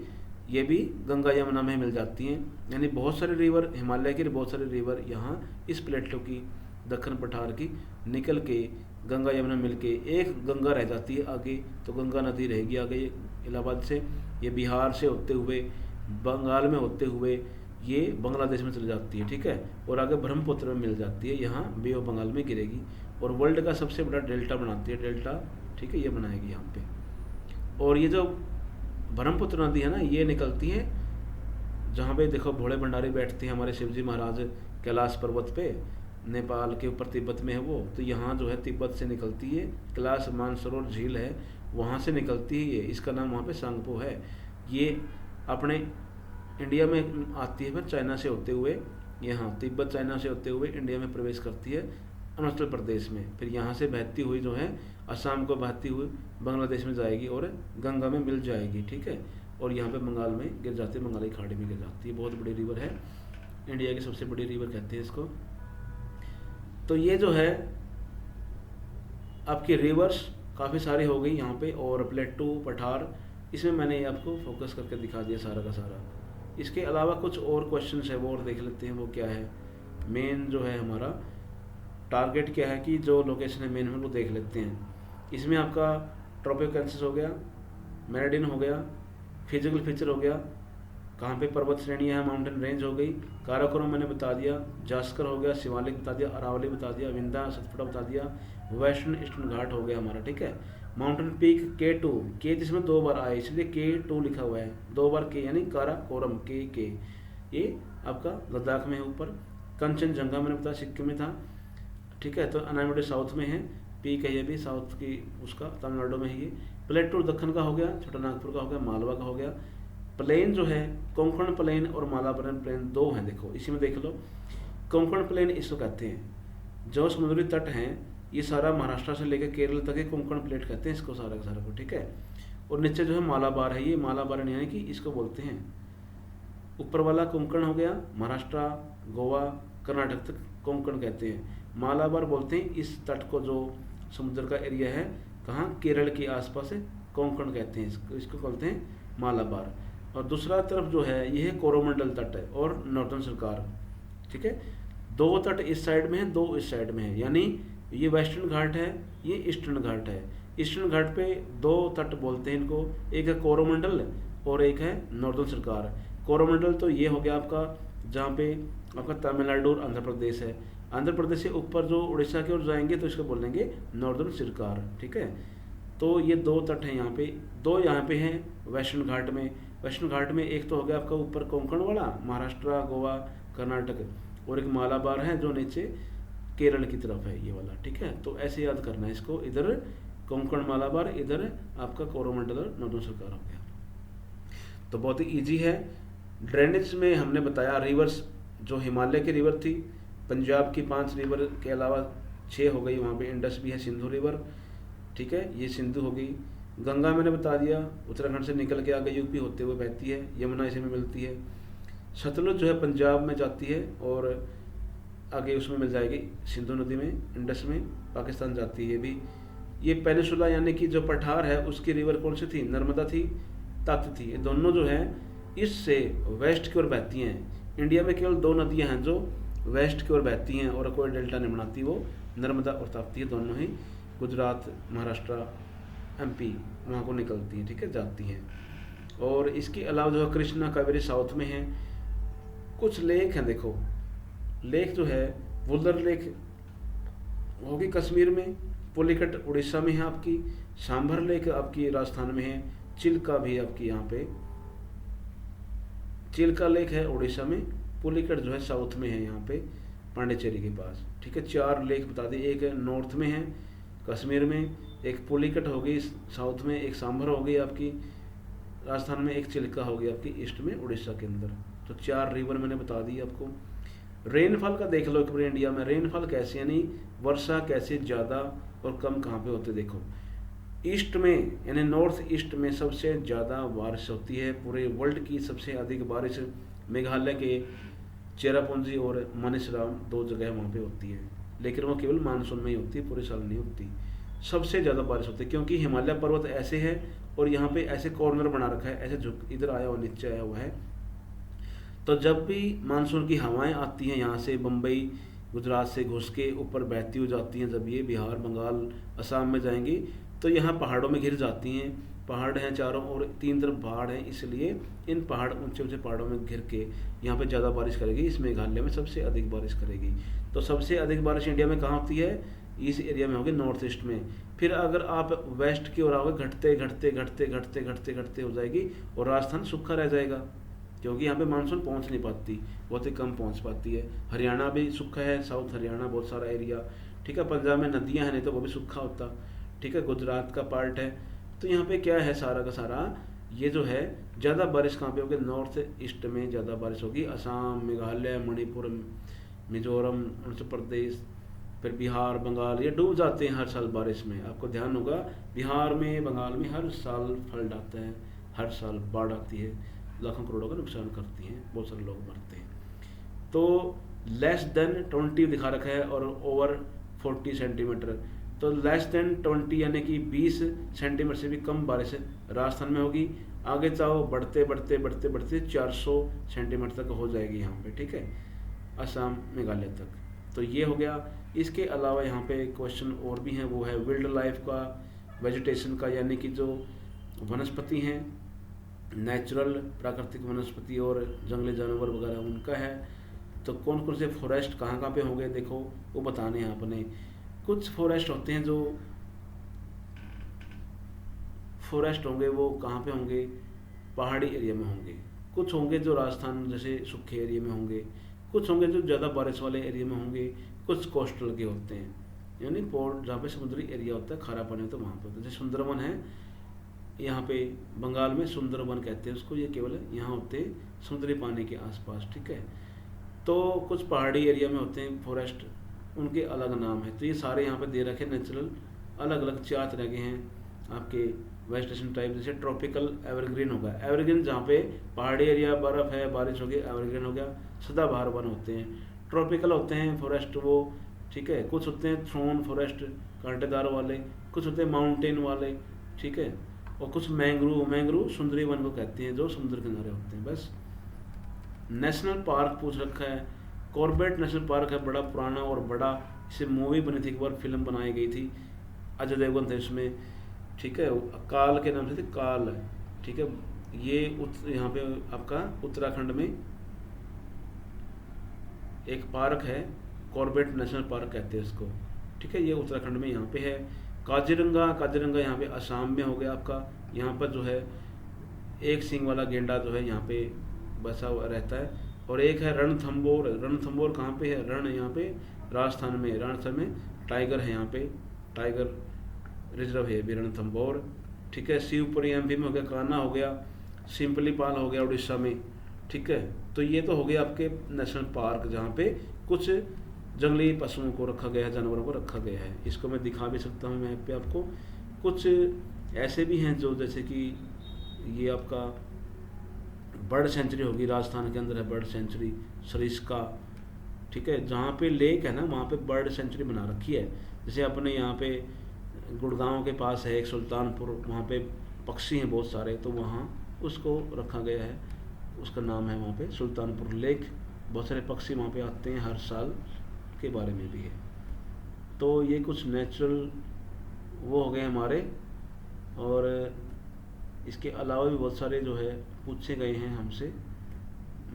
ये भी गंगा यमुना में मिल जाती हैं। यानी बहुत सारे रिवर, हिमालय के बहुत सारे रिवर यहाँ इस प्लेटो की, दक्षिण पठार की निकल के गंगा यमुना मिल के एक गंगा रह जाती है आगे, तो गंगा नदी रहेगी आगे इलाहाबाद से, ये बिहार से होते हुए, बंगाल में होते हुए ये बांग्लादेश में चली जाती है, ठीक है, और आगे ब्रह्मपुत्र में मिल जाती है, यहाँ बे ऑफ बंगाल में गिरेगी, और वर्ल्ड का सबसे बड़ा डेल्टा बनाती है, डेल्टा, ठीक है, ये बनाएगी यहाँ पे। और ये जो ब्रह्मपुत्र नदी है ना, ये निकलती है जहाँ पे देखो भोले भंडारी बैठते हैं हमारे शिवजी महाराज कैलाश पर्वत पे, नेपाल के ऊपर तिब्बत में है वो, तो यहाँ जो है तिब्बत से निकलती है, कैलाश मानसरोवर झील है वहाँ से निकलती है ये, इसका नाम वहाँ पे सांगपो है। ये अपने इंडिया में आती है, फिर चाइना से होते हुए, यहाँ तिब्बत चाइना से होते हुए इंडिया में प्रवेश करती है अरुणाचल प्रदेश में, फिर यहाँ से बहती हुई जो है असम को बहती हुई बांग्लादेश में जाएगी और गंगा में मिल जाएगी, ठीक है, और यहाँ पे बंगाल में गिर जाती है, बंगाली खाड़ी में गिर जाती है। बहुत बड़ी रिवर है, इंडिया की सबसे बड़ी रिवर कहते हैं इसको। तो ये जो है आपकी रिवर्स काफ़ी सारी हो गई यहाँ पे, और प्लेटू, पठार, इसमें मैंने आपको फोकस करके दिखा दिया सारा का सारा। इसके अलावा कुछ और क्वेश्चन है वो और देख लेते हैं, वो क्या है। मेन जो है हमारा टारगेट क्या है कि जो लोकेशन है मेन, वो देख लेते हैं। इसमें आपका ट्रोपोकेंसिस हो गया, मेरिडियन हो गया, फिजिकल फीचर हो गया, कहाँ पे पर्वत श्रेणियाँ हैं, माउंटेन रेंज हो गई, काराकोरम मैंने बता दिया, जास्कर हो गया, शिवालिक बता दिया, अरावली बता दिया, विंध्या सतपुड़ा बता दिया, वेस्टर्न ईस्टर्न घाट हो गया हमारा, ठीक है। माउंटेन पीक K2, के जिसमें 2 बार आए इसलिए K2 लिखा हुआ है, 2 बार के यानी काराकोरम के, ये आपका लद्दाख में है ऊपर। कंचनजंगा मैंने बताया सिक्किम में था, ठीक है, तो अनामिडे साउथ में है, पीक है ये भी साउथ की उसका, तमिलनाडु में है ये। प्लेटू दक्कन का हो गया, छोटा नागपुर का हो गया, मालवा का हो गया। प्लेन जो है कोंकण प्लेन और मालाबार प्लेन 2 हैं, देखो इसी में देख लो। कोंकण प्लेन इसको कहते हैं, जो समुद्री तट हैं ये सारा महाराष्ट्र से लेकर केरल तक है, कोंकण प्लेट कहते हैं इसको सारा का सारा को, ठीक है। और नीचे जो है मालाबार है, ये मालाबार यानी कि इसको बोलते हैं, ऊपर वाला कोंकण हो गया, महाराष्ट्र, गोवा, कर्नाटक तक कोंकण कहते हैं। मालाबार बोलते हैं इस तट को, जो समुद्र का एरिया है कहाँ, केरल के आसपास है, कोंकण कहते हैं इसको बोलते हैं मालाबार। और दूसरा तरफ जो है ये है कोरोमंडल तट है और नॉर्दर्न सरकार, ठीक है। 2 तट इस साइड में है, 2 इस साइड में है, यानी ये वेस्टर्न घाट है, ये ईस्टर्न घाट है। ईस्टर्न घाट पे 2 तट बोलते हैं इनको, एक है कोरोमंडल और एक है नॉर्दर्न सरकार। कोरोमंडल तो ये हो गया आपका जहाँ पे आपका तमिलनाडु और आंध्र प्रदेश है, आंध्र प्रदेश से ऊपर जो उड़ीसा की ओर जाएंगे तो इसको बोलेंगे नॉर्दर्न सरकार, ठीक है। तो ये 2 तट हैं यहाँ पे, 2 यहाँ पे हैं वेस्टर्न घाट में। वेस्टर्न घाट में एक तो हो गया आपका ऊपर कोंकण वाला, महाराष्ट्र, गोवा, कर्नाटक, और एक मालाबार है जो नीचे केरल की तरफ है ये वाला, ठीक है। तो ऐसे याद करना है इसको, इधर कोंकण मालाबार, इधर आपका कोरोमंडल और नॉर्दर्न सरकार हो गया। तो बहुत ही ईजी है। ड्रेनेज में हमने बताया रिवर्स, जो हिमालय की रिवर थी, पंजाब की 5 रिवर के अलावा 6 हो गई, वहाँ पे इंडस भी है, सिंधु रिवर, ठीक है, ये सिंधु हो गई। गंगा मैंने बता दिया, उत्तराखंड से निकल के आगे यूपी होते हुए बहती है, यमुना इसी में मिलती है। सतलुज जो है पंजाब में जाती है और आगे उसमें मिल जाएगी सिंधु नदी में, इंडस में, पाकिस्तान जाती है भी। ये पेनिसुला यानी कि जो पठार है उसकी रिवर कौन सी थी, नर्मदा थी, तप्त थी। ये दोनों जो है इससे वेस्ट की ओर बहती हैं। इंडिया में केवल 2 नदियां हैं जो वेस्ट की ओर बहती हैं और कोई डेल्टा नहीं बनाती, वो नर्मदा और ताप्ती है, दोनों ही गुजरात, महाराष्ट्र, एमपी वहाँ को निकलती हैं, ठीक है, जाती हैं। और इसके अलावा जो है कृष्णा कावेरी साउथ में है। कुछ लेक हैं, देखो लेक जो है वुलर लेक होगी कश्मीर में, पुलिकट उड़ीसा में है आपकी, सांभर लेक आपकी राजस्थान में है, चिल्का भी आपकी यहाँ पे, चिल्का लेक है उड़ीसा में, पुलिकट जो है साउथ में है यहाँ पे पांडिचेरी के पास, ठीक है। 4 लेक बता दी, एक नॉर्थ में है कश्मीर में, एक पुलिकट होगी साउथ में, एक सांभर होगी आपकी राजस्थान में, एक चिल्का होगी आपकी ईस्ट में उड़ीसा के अंदर। तो 4 रिवर मैंने बता दी आपको। रेनफॉल का देख लो एक बार इंडिया में, रेनफॉल कैसे, यानी वर्षा कैसे ज़्यादा और कम कहाँ पे होते, देखो ईस्ट में यानी नॉर्थ ईस्ट में सबसे ज़्यादा बारिश होती है, पूरे वर्ल्ड की सबसे अधिक बारिश मेघालय के चेरापूंजी और मानेसराम 2 जगह वहाँ पे होती है, लेकिन वो केवल मानसून में ही होती है, पूरे साल नहीं होती। सबसे ज़्यादा बारिश होती है क्योंकि हिमालय पर्वत ऐसे है और यहाँ पे ऐसे कॉर्नर बना रखा है, ऐसे झुक इधर आया हुआ नीचे आया हुआ है। तो जब भी मानसून की हवाएं आती हैं यहाँ से बम्बई गुजरात से घुस के ऊपर बहती हो जाती हैं, जब ये बिहार, बंगाल, असम में जाएंगी तो यहाँ पहाड़ों में घिर जाती हैं। पहाड़ हैं चारों और 3 तरफ पहाड़ हैं, इसलिए इन पहाड़ ऊंचे ऊंचे पहाड़ों में घिर के यहाँ पे ज़्यादा बारिश करेगी। इस मेघालय में सबसे अधिक बारिश करेगी। तो सबसे अधिक बारिश इंडिया में कहाँ होती है, इस एरिया में होगी, नॉर्थ ईस्ट में। फिर अगर आप वेस्ट की ओर आओगे घटते घटते घटते घटते घटते घटते हो जाएगी और राजस्थान सूखा रह जाएगा क्योंकि यहाँ पे मानसून पहुँच नहीं पाती, बहुत ही कम पहुँच पाती है। हरियाणा भी सूखा है, साउथ हरियाणा बहुत सारा एरिया, ठीक है। पंजाब में नदियाँ हैं नहीं तो वो भी सूखा होता, ठीक है। गुजरात का पार्ट है। तो यहाँ पे क्या है, सारा का सारा ये जो है ज़्यादा बारिश कहाँ पे होगी, नॉर्थ ईस्ट में ज़्यादा बारिश होगी। असम, मेघालय, मणिपुर, मिजोरम, अरुणाचल प्रदेश, फिर बिहार, बंगाल, ये डूब जाते हैं हर साल बारिश में। आपको ध्यान होगा बिहार में, बंगाल में हर साल फ्लड आता है, हर साल बाढ़ आती है, लाखों करोड़ों का नुकसान करती हैं, बहुत सारे लोग मरते हैं। तो लेस देन 20 दिखा रखा है और ओवर 40 सेंटीमीटर। तो लेस देन 20 यानी कि 20 सेंटीमीटर से भी कम बारिश राजस्थान में होगी। आगे चाहो बढ़ते बढ़ते बढ़ते बढ़ते 400 सेंटीमीटर तक हो जाएगी यहाँ पे, ठीक है, असम, मेघालय तक। तो ये हो गया। इसके अलावा यहाँ पे क्वेश्चन और भी हैं, वो है वाइल्ड लाइफ का, वेजिटेशन का, यानी कि जो वनस्पति हैं, नेचुरल प्राकृतिक वनस्पति और जंगली जानवर वगैरह उनका है। तो कौन कौन से फॉरेस्ट कहाँ कहाँ पे होंगे, देखो वो बताने हैं आपने। कुछ फॉरेस्ट होते हैं जो फॉरेस्ट होंगे वो कहाँ पे होंगे, पहाड़ी एरिया में होंगे। कुछ होंगे जो राजस्थान जैसे सूखे एरिया में होंगे, कुछ होंगे जो ज़्यादा बारिश वाले एरिया में होंगे, कुछ कोस्टल के होते हैं, यानी पोर्ट जहाँ पे समुद्री एरिया होता है, खारा पानी होता है वहाँ पे होता है। जैसे सुंदरवन है यहाँ पे बंगाल में, सुंदरवन कहते हैं उसको, ये केवल यहाँ होते हैं समुद्री पानी के आसपास, ठीक है। तो कुछ पहाड़ी एरिया में होते हैं फॉरेस्ट, उनके अलग नाम है। तो ये सारे यहाँ पे दे रखे नेचुरल, अलग अलग 4 तरह के हैं आपके वेजिटेशन टाइप। जैसे ट्रॉपिकल एवरग्रीन होगा, एवरग्रीन जहाँ पे पहाड़ी एरिया, बर्फ़ है, बारिश होगी, एवरग्रीन हो गया, सदाबहार वन होते हैं। ट्रॉपिकल होते हैं फॉरेस्ट वो, ठीक है। कुछ होते हैं थ्रोन फॉरेस्ट, कांटेदार वाले, कुछ होते हैं माउंटेन वाले, ठीक है। और कुछ मैंग्रोव सुंदरी वन को कहते हैं जो समुद्र किनारे होते हैं। बस नेशनल पार्क पूछ रखा है, कॉर्बेट नेशनल पार्क है, बड़ा पुराना और बड़ा, इससे मूवी बनी थी, एक बार फिल्म बनाई गई थी, अजय देवगन थे इसमें, ठीक है, काल के नाम से थी, काल, ठीक है। ये यहाँ पे आपका उत्तराखंड में एक पार्क है, कॉर्बेट नेशनल पार्क कहते हैं इसको, ठीक है। ये उत्तराखंड में यहाँ पे है। काजीरंगा यहाँ पे असम में हो गया आपका। यहाँ पर जो है एक सींग वाला गेंडा जो है यहाँ पे बसा हुआ रहता है। और एक है रणथंबोर कहाँ पे है, रण यहाँ पे राजस्थान में टाइगर है, यहाँ पे टाइगर रिजर्व है रणथंबोर, ठीक है। शिवपुरी एमपी में हो गया, कान्हा हो गया, सिंपली पाल हो गया उड़ीसा में, ठीक है। तो ये तो हो गया आपके नेशनल पार्क जहाँ पे कुछ जंगली पशुओं को रखा गया है, जानवरों को रखा गया है। इसको मैं दिखा भी सकता हूँ मैप पे आपको। कुछ ऐसे भी हैं जो जैसे कि ये आपका बर्ड सेंचुरी होगी, राजस्थान के अंदर है बर्ड सेंचुरी सरिस्का, ठीक है। जहाँ पे लेक है ना वहाँ पे बर्ड सेंचुरी बना रखी है। जैसे अपने यहाँ पे गुड़गांव के पास है एक सुल्तानपुर, वहाँ पे पक्षी हैं बहुत सारे, तो वहाँ उसको रखा गया है, उसका नाम है वहाँ पे सुल्तानपुर लेक। बहुत सारे पक्षी वहाँ पे आते हैं हर साल, के बारे में भी है। तो ये कुछ नेचुरल वो हो गए हमारे। और इसके अलावा भी बहुत सारे जो है पूछे गए हैं हमसे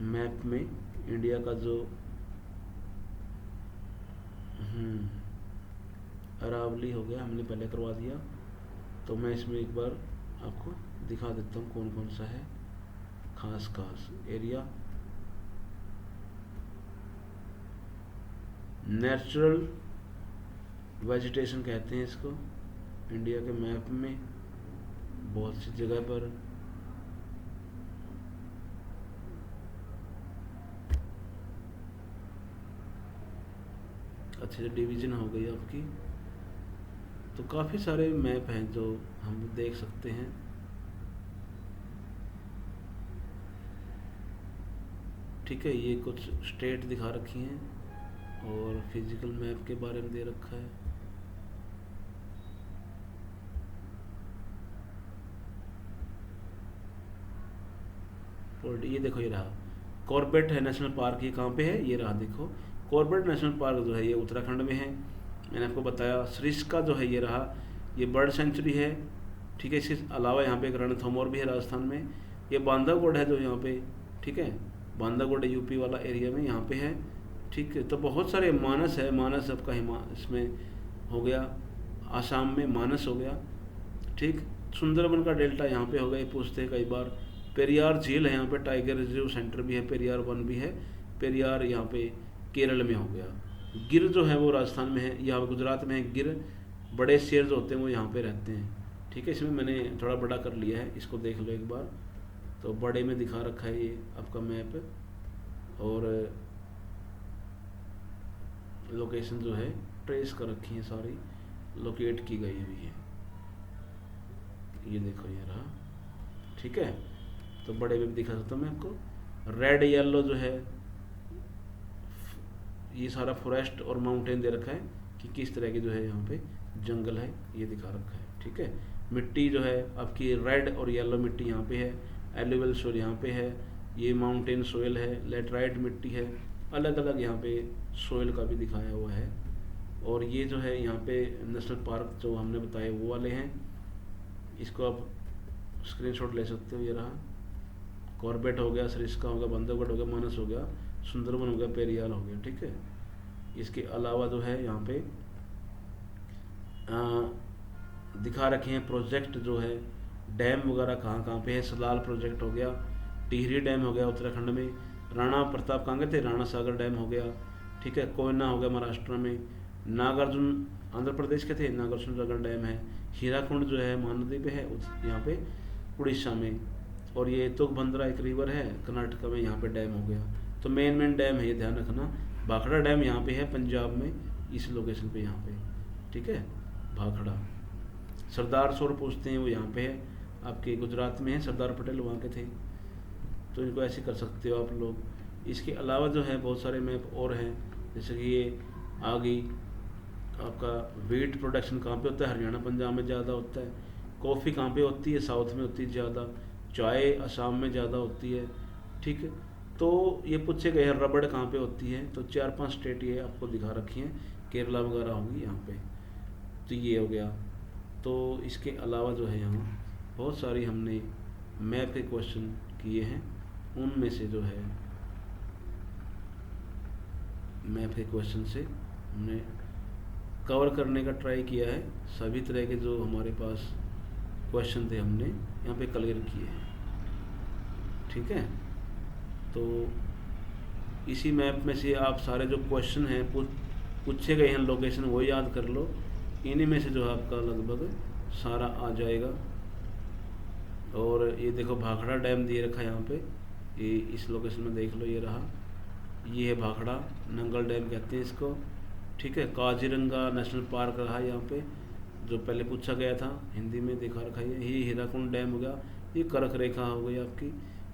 मैप में इंडिया का जो अरावली हो गया, हमने पहले करवा दिया। तो मैं इसमें एक बार आपको दिखा देता हूँ कौन कौन सा है खास खास एरिया। नेचुरल वेजिटेशन कहते हैं इसको इंडिया के मैप में, बहुत सी जगह पर। अच्छे से डिवीजन हो गई आपकी। तो काफ़ी सारे मैप हैं जो हम देख सकते हैं। ठीक है, ये कुछ स्टेट दिखा रखी हैं और फिजिकल मैप के बारे में दे रखा है। और ये देखो, ये रहा कॉर्बेट है नेशनल पार्क। ये कहाँ पे है, ये रहा देखो कॉर्बेट नेशनल पार्क जो है ये उत्तराखंड में है, मैंने आपको बताया। सरिस्का जो है ये रहा, ये बर्ड सेंचुरी है, ठीक है। इसके अलावा यहाँ पे एक रणथंभौर भी है राजस्थान में। ये बांधवगढ़ है जो यहाँ पे, ठीक है, बांधवगढ़ यूपी वाला एरिया में यहाँ पे है, ठीक है। तो बहुत सारे मानस है, मानस आपका इसमें हो गया, आसाम में मानस हो गया, ठीक। सुंदरबन का डेल्टा यहाँ पे हो गया, ये पूछते हैं कई बार। पेरियार झील है यहाँ पे, टाइगर रिजर्व सेंटर भी है, पेरियार वन भी है। पेरियार यहाँ पे केरल में हो गया। गिर जो है वो राजस्थान में है, यहाँ गुजरात में है गिर। बड़े शेर जो होते हैं वो यहाँ पे रहते हैं, ठीक है। इसमें मैंने थोड़ा बड़ा कर लिया है, इसको देख लो एक बार। तो बड़े में दिखा रखा है ये आपका मैप, और लोकेशन जो है ट्रेस कर रखी है, सारी लोकेट की गई हुई है। ये देखो ये रहा, ठीक है। तो बड़े में भी दिखा सकता हूँ मैं आपको। रेड येलो जो है ये सारा फॉरेस्ट और माउंटेन दे रखा है कि किस तरह के जो है यहाँ पे जंगल है, ये दिखा रखा है, ठीक है। मिट्टी जो है आपकी रेड और येलो मिट्टी यहाँ पे है, एलुवियल सोइल यहाँ पे है, ये माउंटेन सोइल है, लेटराइट मिट्टी है, अलग अलग यहाँ पे सोइल का भी दिखाया हुआ है। और ये जो है यहाँ पे नेशनल पार्क जो हमने बताए वो वाले हैं, इसको आप स्क्रीनशॉट ले सकते हो। ये रहा कॉर्बेट हो गया, सरिस्का हो गया, बांधवगढ़ हो गया, मानस हो गया, सुंदरबन हो गया, पेरियार हो गया, ठीक है। इसके अलावा जो है यहाँ पे दिखा रखे हैं प्रोजेक्ट जो है, डैम वगैरह कहाँ कहाँ पे है। सलाल प्रोजेक्ट हो गया, टिहरी डैम हो गया उत्तराखंड में, राणा प्रताप कहाँ गए थे, राणा सागर डैम हो गया, ठीक है। कोयना हो गया महाराष्ट्र में, नागार्जुन आंध्र प्रदेश के थे, नागार्जुन सागर डैम है। हीराकुंड जो है महानदी पे है यहाँ पे उड़ीसा में। और ये तुंगभद्रा एक रिवर है कर्नाटक में, यहाँ पे डैम हो गया। तो मेन डैम है, ये ध्यान रखना। भाखड़ा डैम यहाँ पे है पंजाब में, इस लोकेशन पे यहाँ पे, ठीक है, भाखड़ा। सरदार सरोवर पूछते हैं वो यहाँ पे है, आपके गुजरात में है, सरदार पटेल वहाँ के थे। तो इनको ऐसे कर सकते हो आप लोग। इसके अलावा जो है बहुत सारे मैप और हैं, जैसे कि ये आ गई आपका वीट प्रोडक्शन कहाँ पे होता है, हरियाणा पंजाब में ज़्यादा होता है। कॉफ़ी कहाँ पे होती है, साउथ में होती है ज़्यादा। चाय असम में ज़्यादा होती है, ठीक है। तो ये पूछे गए हैं रबड़ कहाँ पे होती है, तो 4-5 स्टेट ये आपको दिखा रखी हैं, केरला वगैरह होगी यहाँ पे। तो ये हो गया। तो इसके अलावा जो है यहाँ बहुत सारी हमने मैप के क्वेश्चन किए हैं, उनमें से जो है मैप के क्वेश्चन से हमने कवर करने का ट्राई किया है। सभी तरह के जो हमारे पास क्वेश्चन थे हमने यहाँ पे क्लियर किए हैं, ठीक है। तो इसी मैप में से आप सारे जो क्वेश्चन हैं पूछे गए हैं लोकेशन वो याद कर लो, इन्हीं में से जो है आपका लगभग सारा आ जाएगा। और ये देखो भाखड़ा डैम दिए रखा है यहाँ पे, ये इस लोकेशन में देख लो, ये रहा, ये है भाखड़ा, नंगल डैम कहते हैं इसको, ठीक है। काजीरंगा नेशनल पार्क रहा यहाँ पे, जो पहले पूछा गया था, हिंदी में दिखा रखा है। ये हीराकुंड डैम हो गया, ये कर्क रेखा हो गई आपकी,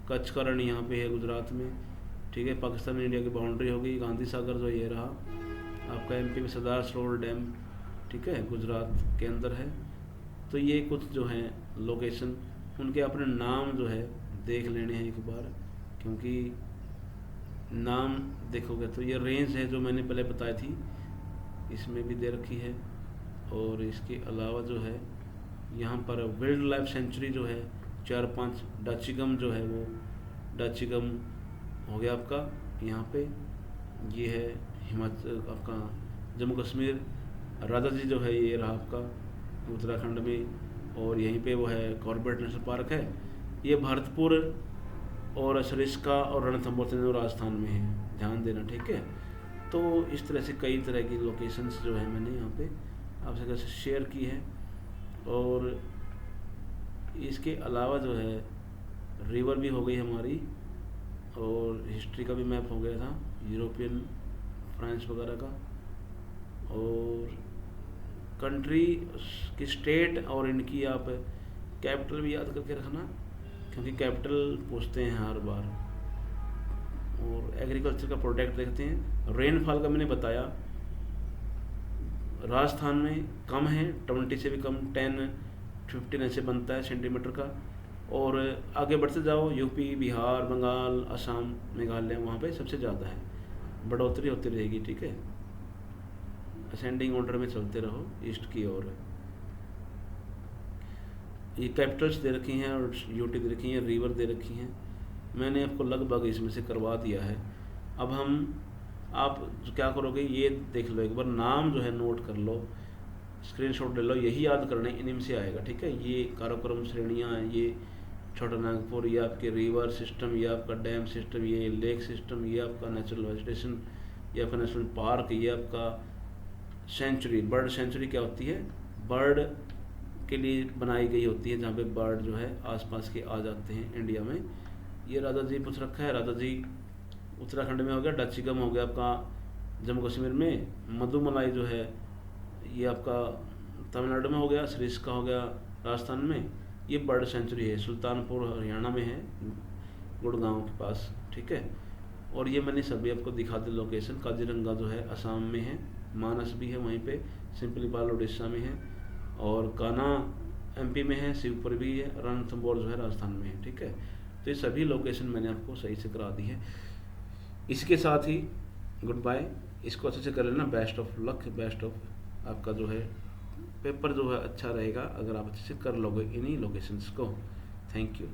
कच्छ का रण यहाँ पे है गुजरात में, ठीक है। पाकिस्तान इंडिया की बाउंड्री हो गई। गांधी सागर जो ये रहा आपका एमपी में, सरदार सरोवर डैम, ठीक है, गुजरात के अंदर है। तो ये कुछ जो हैं लोकेशन, उनके अपने नाम जो है देख लेने हैं एक बार, क्योंकि नाम देखोगे तो ये रेंज है जो मैंने पहले बताई थी, इसमें भी दे रखी है। और इसके अलावा जो है यहाँ पर वाइल्ड लाइफ सेंचुरी जो है 4-5, डाचिगम जो है वो, डाचिगम हो गया आपका यहाँ पे, ये है हिमाचल आपका जम्मू कश्मीर। राधा जी जो है ये रहा आपका उत्तराखंड में, और यहीं पे वो है कॉर्बेट नेशनल पार्क है, ये भरतपुर और सरिस्का और रणथंभौर तीनों राजस्थान में है, ध्यान देना, ठीक है। तो इस तरह से कई तरह की लोकेशंस जो है मैंने यहाँ पे आपसे कैसे शेयर की है। और इसके अलावा जो है रिवर भी हो गई हमारी, और हिस्ट्री का भी मैप हो गया था, यूरोपियन फ्रांस वगैरह का, और कंट्री की स्टेट और इनकी आप कैपिटल भी याद करके रखना, क्योंकि कैपिटल पूछते हैं हर बार। और एग्रीकल्चर का प्रोडक्ट देखते हैं। रेनफॉल का मैंने बताया, राजस्थान में कम है, 20 से भी कम, 10-15 ऐसे बनता है सेंटीमीटर का। और आगे बढ़ते जाओ, यूपी, बिहार, बंगाल, असम, मेघालय, वहाँ पे सबसे ज़्यादा है, बढ़ोतरी होती रहेगी, ठीक है। असेंडिंग ऑर्डर में चलते रहो ईस्ट की ओर। ये कैपिटल्स दे रखी हैं और यूटी दे रखी हैं, रिवर दे रखी हैं, मैंने आपको लगभग इसमें से करवा दिया है। अब आप क्या करोगे, ये देख लो एक बार, नाम जो है नोट कर लो, स्क्रीनशॉट ले लो, यही याद करना है, इन्हीं से आएगा, ठीक है। ये काराकोरम श्रेणियाँ हैं, ये छोटा नागपुर, ये आपके रिवर सिस्टम, ये आपका डैम सिस्टम, ये लेक सिस्टम, ये आपका नेचुरल वेजिटेशन, ये आपका नेशनल पार्क, ये आपका सेंचुरी। बर्ड सेंचुरी क्या होती है, बर्ड के लिए बनाई गई होती है, जहाँ पे बर्ड जो है आसपास के आ जाते हैं इंडिया में। ये राधा जी पूछ रखा है, राधा जी उत्तराखंड में हो गया, डाचिगम हो गया आपका जम्मू कश्मीर में, मधुमलाई जो है ये आपका तमिलनाडु में हो गया, सरिस्का हो गया राजस्थान में, ये बर्ड सेंचुरी है, सुल्तानपुर हरियाणा में है, गुड़गांव के पास, ठीक है। और ये मैंने सभी आपको दिखा दी लोकेशन। काजीरंगा जो है असम में है, मानस भी है वहीं पे, सिंपलीपाल उड़ीसा में है, और कान्हा एमपी में है, शिवपुर भी है, रणथंभौर जो है राजस्थान में है, ठीक है। तो ये सभी लोकेशन मैंने आपको सही से करा दी है। इसके साथ ही गुड बाय, इसको अच्छे से कर लेना, best of luck, best of आपका जो है पेपर जो है अच्छा रहेगा अगर आप अच्छे से कर लोगे इन्हीं लोकेशंस को। Thank you.